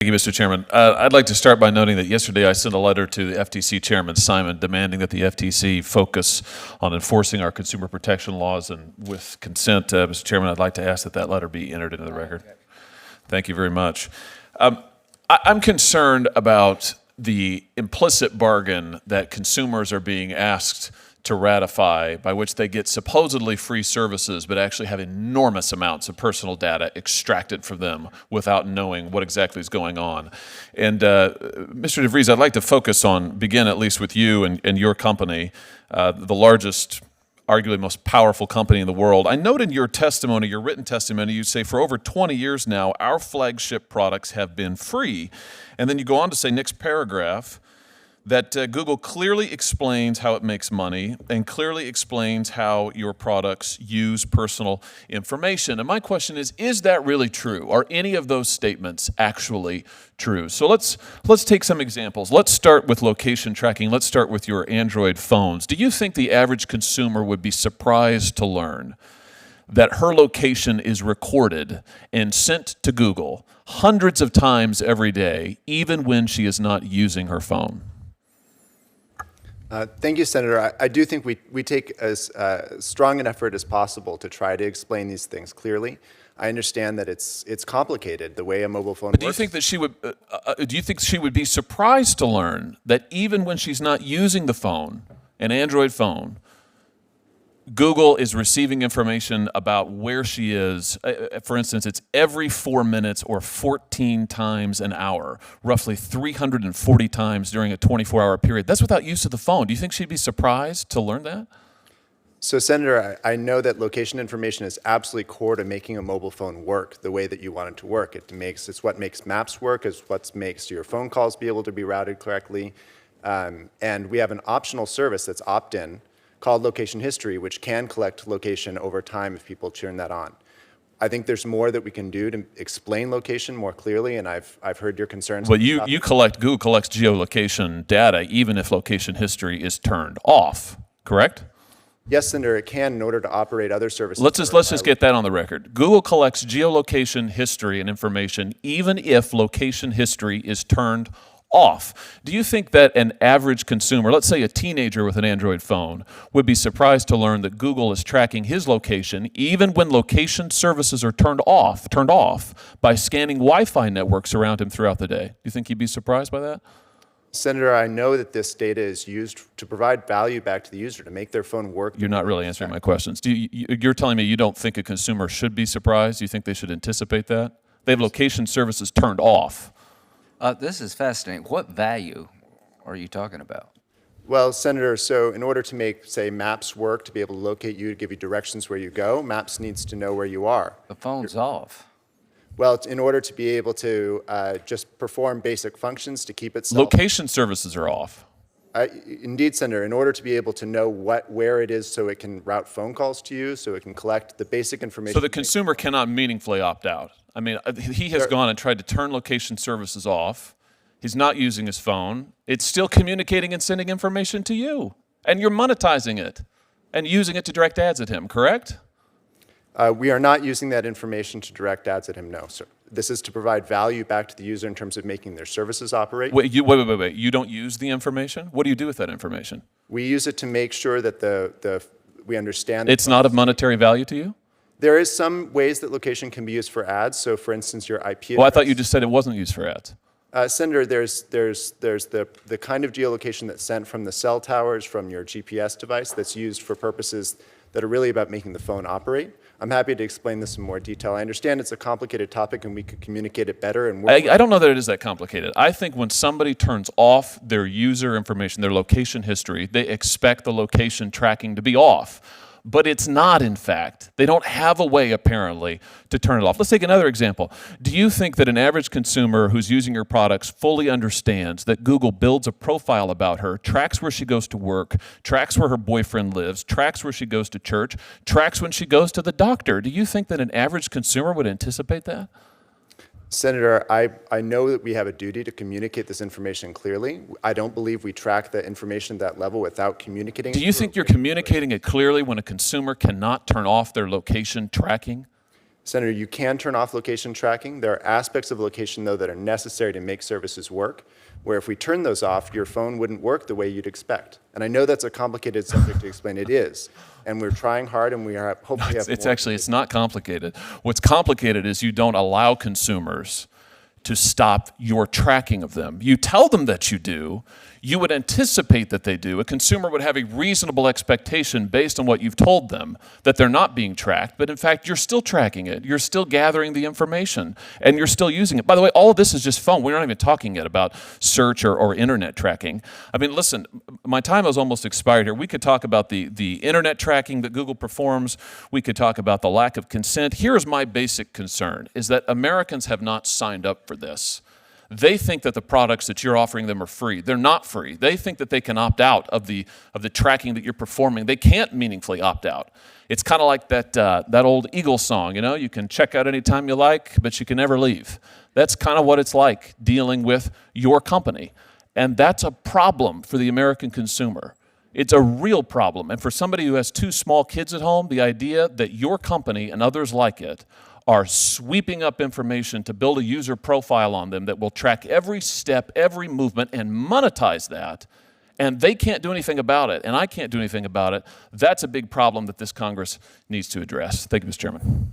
Thank you, Mr. Chairman. I'd like to start by noting that yesterday I sent a letter to the FTC Chairman Simon demanding that the FTC focus on enforcing our consumer protection laws, and with consent, Mr. Chairman, I'd like to ask that that letter be entered into the record. Thank you very much. I'm concerned about the implicit bargain that consumers are being asked to ratify, by which they get supposedly free services but actually have enormous amounts of personal data extracted from them without knowing what exactly is going on. And Mr. DeVries, I'd like to begin at least with you and your company, the largest, arguably most powerful company in the world. I note in your testimony, your written testimony, you say for over 20 years now, our flagship products have been free. And then you go on to say, next paragraph, that Google clearly explains how it makes money and clearly explains how your products use personal information. And my question is that really true? Are any of those statements actually true? So let's take some examples. Let's start with location tracking. Let's start with your Android phones. Do you think the average consumer would be surprised to learn that her location is recorded and sent to Google hundreds of times every day, even when she is not using her phone? Thank you, Senator. I do think we take as strong an effort as possible to try to explain these things clearly. I understand that it's complicated, the way a mobile phone works. Do you think that she would be surprised to learn that even when she's not using the phone, an Android phone, Google is receiving information about where she is? For instance, it's every 4 minutes or 14 times an hour, roughly 340 times during a 24-hour period. That's without use of the phone. Do you think she'd be surprised to learn that? So, Senator, I know that location information is absolutely core to making a mobile phone work the way that you want it to work. It's what makes maps work, it's what makes your phone calls be able to be routed correctly. And we have an optional service that's opt-in called Location History, which can collect location over time if people turn that on. I think there's more that we can do to explain location more clearly, and I've heard your concerns. Well, Google collects geolocation data even if Location History is turned off, correct? Yes, Senator, it can in order to operate other services. Let's just get that on the record. Google collects geolocation history and information even if Location History is turned off. Do you think that an average consumer, let's say a teenager with an Android phone, would be surprised to learn that Google is tracking his location even when location services are turned off by scanning Wi-Fi networks around him throughout the day? Do you think he'd be surprised by that? Senator, I know that this data is used to provide value back to the user, to make their phone work. You're not really answering my questions. You're telling me you don't think a consumer should be surprised? You think they should anticipate that? They have location services turned off. This is fascinating. What value are you talking about? Well, Senator, so in order to make, say, Maps work, to be able to locate you, to give you directions where you go, Maps needs to know where you are. The phone's off. Well, in order to be able to just perform basic functions to keep itself. Location services are off. Indeed, Senator, in order to be able to know where it is so it can route phone calls to you, so it can collect the basic information. So the consumer cannot meaningfully opt out. I mean, he has gone and tried to turn location services off. He's not using his phone. It's still communicating and sending information to you. And you're monetizing it and using it to direct ads at him, correct? We are not using that information to direct ads at him, no, sir. This is to provide value back to the user in terms of making their services operate. Wait. You don't use the information? What do you do with that information? We use it to make sure that we understand. It's not of monetary value to you? There is some ways that location can be used for ads. So, for instance, your IP address. Well, I thought you just said it wasn't used for ads. Senator, there's the kind of geolocation that's sent from the cell towers, from your GPS device, that's used for purposes that are really about making the phone operate. I'm happy to explain this in more detail. I understand it's a complicated topic and we could communicate it better. And I don't know that it is that complicated. I think when somebody turns off their user information, their location history, they expect the location tracking to be off. But it's not, in fact. They don't have a way, apparently, to turn it off. Let's take another example. Do you think that an average consumer who's using your products fully understands that Google builds a profile about her, tracks where she goes to work, tracks where her boyfriend lives, tracks where she goes to church, tracks when she goes to the doctor? Do you think that an average consumer would anticipate that? Senator, I know that we have a duty to communicate this information clearly. I don't believe we track the information at that level without communicating. Do you think you're communicating it clearly when a consumer cannot turn off their location tracking? Senator, you can turn off location tracking. There are aspects of location, though, that are necessary to make services work, where if we turn those off, your phone wouldn't work the way you'd expect. And I know that's a complicated subject to explain. It is. And we're trying hard, and we are hopefully have It's more. actually, it's not complicated. What's complicated is you don't allow consumers to stop your tracking of them. You tell them that you do. You would anticipate that they do. A consumer would have a reasonable expectation based on what you've told them that they're not being tracked, but in fact, you're still tracking it. You're still gathering the information, and you're still using it. By the way, all of this is just phone. We're not even talking yet about search or internet tracking. I mean, listen, my time has almost expired here. We could talk about the internet tracking that Google performs. We could talk about the lack of consent. Here's my basic concern, is that Americans have not signed up for this. They think that the products that you're offering them are free. They're not free. They think that they can opt out of the tracking that you're performing. They can't meaningfully opt out. It's kind of like that old Eagles song, you know, you can check out anytime you like, but you can never leave. That's kind of what it's like dealing with your company. And that's a problem for the American consumer. It's a real problem. And for somebody who has 2 small kids at home, the idea that your company and others like it are sweeping up information to build a user profile on them that will track every step, every movement, and monetize that, and they can't do anything about it, and I can't do anything about it, that's a big problem that this Congress needs to address. Thank you, Mr. Chairman.